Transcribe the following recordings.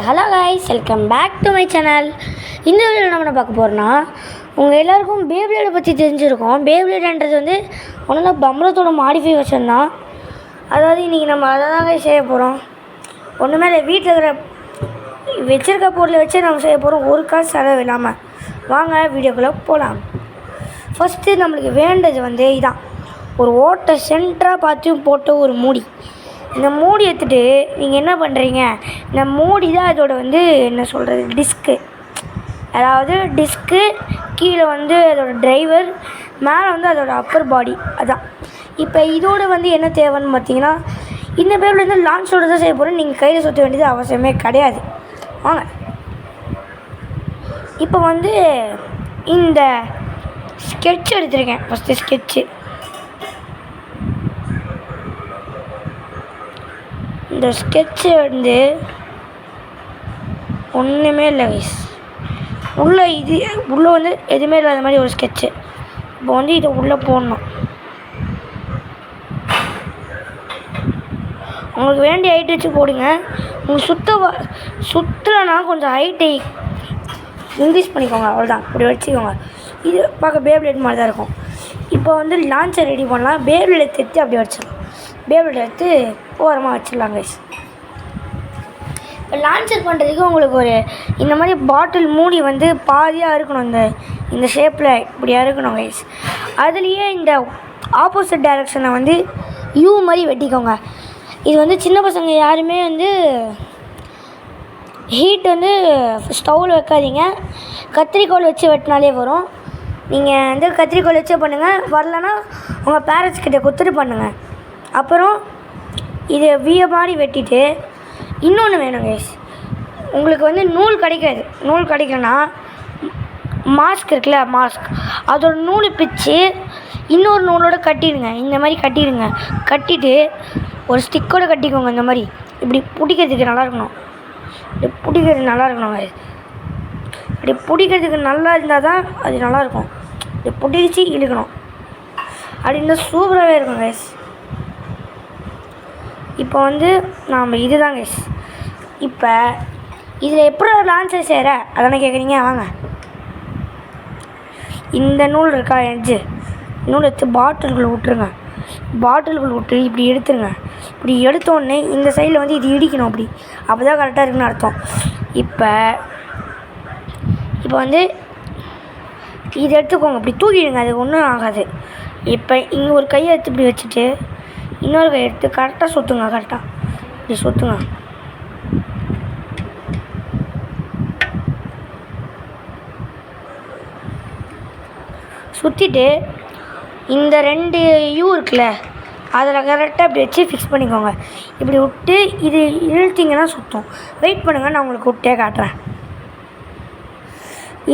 Hello guys, welcome back to my channel. இந்த வீடியோவில் நம்ம என்ன பார்க்க போகிறோன்னா, உங்கள் எல்லாருக்கும் பேப்ளேடை பற்றி தெரிஞ்சிருக்கோம். பேப்ளேடுன்றது வந்து ஒன்றும் பம்ரத்தோட மாடிஃபை வெர்ஷன் தான். அதாவது இன்றைக்கி நம்ம அதை தாங்க செய்ய போகிறோம். ஒன்றுமே இல்லை, வீட்டில் இருக்கிற வச்சுருக்க பொருளை வச்சு நம்ம செய்ய போகிறோம், ஒரு காசு செலவு இல்லாமல். வாங்க வீடியோக்குள்ளே போகலாம். ஃபஸ்ட்டு நம்மளுக்கு வேண்டது வந்து இதான், ஒரு ஓட்டை சென்டராக பார்த்து போட்ட ஒரு மூடி. இந்த மூடி எடுத்துகிட்டு நீங்கள் என்ன பண்ணுறீங்க, இந்த மூடி தான் அதோட வந்து என்ன சொல்கிறது, டிஸ்க்கு. அதாவது டிஸ்க்கு கீழே வந்து அதோடய டிரைவர், மேலே வந்து அதோடய அப்பர் பாடி. அதான் இப்போ இதோடு வந்து என்ன தேவைன்னு பார்த்தீங்கன்னா, இந்த பேரில் வந்து லான்ச்சோடு தான் செய்ய போகிறோம். நீங்கள் கையில் சுற்ற வேண்டியது அவசியமே கிடையாது. வாங்க இப்போ வந்து இந்த ஸ்கெட்ச் எடுத்துருக்கேன். ஃபஸ்ட்டு ஸ்கெட்சு, இந்த ஸ்கெட்சு வந்து ஒன்றுமே இல்லை கைஸ், உள்ளே வந்து எதுவுமே இல்லாத மாதிரி ஒரு ஸ்கெட்சு. இப்போ வந்து இதை உள்ளே போடணும். உங்களுக்கு வேண்டிய ஹைட் வச்சு போடுங்க. உங்களுக்கு சுற்றலைன்னா கொஞ்சம் ஹைட்டை இன்க்ரீஸ் பண்ணிக்கோங்க, அவ்வளோதான். இப்படி வச்சுக்கோங்க. இது பார்க்க பேப்ளேட் மாதிரி தான் இருக்கும். இப்போ வந்து லான்ச்சை ரெடி பண்ணலாம். பேப்ளேட் எடுத்து அப்படி வச்சிடலாம். பேப்ளேட் எடுத்து ஓரமாக வச்சிடலாம் கைஸ். இப்போ லான்ச்சர் பண்ணுறதுக்கு உங்களுக்கு ஒரு இந்த மாதிரி பாட்டில் மூடி வந்து பாதியாக இருக்கணும். இந்த ஷேப்பில் இப்படியாக இருக்கணும் கைஸ். அதுலேயே இந்த ஆப்போசிட் டைரெக்ஷனை வந்து யூ மாதிரி வெட்டிக்கோங்க. இது வந்து சின்ன பசங்க யாருமே வந்து ஹீட் வந்து ஸ்டவ்வில் வைக்காதீங்க. கத்திரிக்கோல் வச்சு வெட்டினாலே வரும். நீங்கள் வந்து கத்திரிக்கோல் வச்சே பண்ணுங்கள். வரலன்னா உங்கள் பேரண்ட்ஸ் கிட்டே கொடுத்துட்டு பண்ணுங்கள். அப்புறம் இதை விய மாதிரி வெட்டிட்டு இன்னொன்று வேணும் கைஸ். உங்களுக்கு வந்து நூல் கிடைக்காது. நூல் கிடைக்கலன்னா மாஸ்க் இருக்குல்ல, மாஸ்க், அதோட நூல் பிச்சு இன்னொரு நூலோடு கட்டிடுங்க. இந்த மாதிரி கட்டிடுங்க. கட்டிட்டு ஒரு ஸ்டிக்கோடு கட்டிக்கோங்க. இந்த மாதிரி இப்படி பிடிக்கிறதுக்கு நல்லா இருக்கணும். இப்படி பிடிக்கிறது நல்லா இருக்கணும் கைஸ். இப்படி பிடிக்கிறதுக்கு நல்லா இருந்தால் தான் அது நல்லாயிருக்கும். இப்படி பிடிச்சி இழுக்கணும். அப்படி இருந்தால் சூப்பராகவே இருக்கும் கைஸ். இப்போ வந்து நாம் இதுதான் கைஸ். இப்போ இதில் எப்படி லான்ச்சர் செய்கிற அதானே கேட்குறீங்க. வாங்க, இந்த நூல் இருக்கா, எட்ஜு நூல் எடுத்து பாட்டில்குள்ளே விட்டுருங்க. பாட்டில்குள்ளே விட்டு இப்படி எடுத்துருங்க. இப்படி எடுத்தோடனே இந்த சைடில் வந்து இது இடிக்கணும். அப்போ தான் கரெக்டாக இருக்குன்னு அர்த்தம். இப்போ வந்து இது எடுத்துக்கோங்க. இப்படி தூக்கிடுங்க, அது ஒன்றும் ஆகாது. இப்போ இங்கே ஒரு கையை எடுத்து இப்படி வச்சுட்டு இன்னொரு கை எடுத்து கரெக்டாக சுற்றுங்க. கரெக்டாக இப்படி சுற்றுங்க. சுற்றிட்டு இந்த 2 யூ இருக்குல்ல, அதில் கரெக்டாக இப்படி வச்சு ஃபிக்ஸ் பண்ணிக்கோங்க. இப்படி விட்டு இது இழுத்திங்கன்னா சுற்றும். வெயிட் பண்ணுங்கள், நான் உங்களுக்கு விட்டே காட்டுறேன்.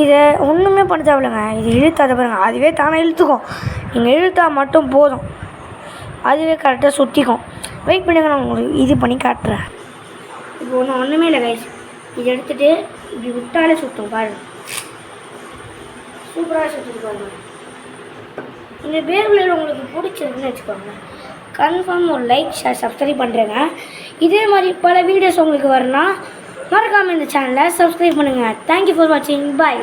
இதை ஒன்றுமே பண்ண தேவையில்லைங்க. இது இழுத்தாத பாருங்க, அதுவே தானே இழுத்துக்கும். நீங்கள் இழுத்தா மட்டும் போதும், அதுவே கரெக்டாக சுற்றிக்கும். வெயிட் பண்ணுங்க, நான் உங்களுக்கு இது பண்ணி காட்டுறேன். இப்போ ஒன்றுமே இல்லை கைஸ். இது எடுத்துகிட்டு இப்படி விட்டாலே சுற்றும் பாருங்கள். சூப்பராக சுற்றிட்டு பாருங்கள். இந்த பேர்பிளேட் உங்களுக்கு பிடிச்சிருக்குன்னு வச்சுக்கோங்க. கன்ஃபார்ம் ஒரு லைக், ஷேர், சப்ஸ்கிரைப் பண்ணுறேங்க. இதே மாதிரி பல வீடியோஸ் உங்களுக்கு வரணும்னா மறக்காமல் இந்த சேனலை சப்ஸ்கிரைப் பண்ணுங்கள். தேங்க்யூ ஃபார் வாட்சிங். பாய்.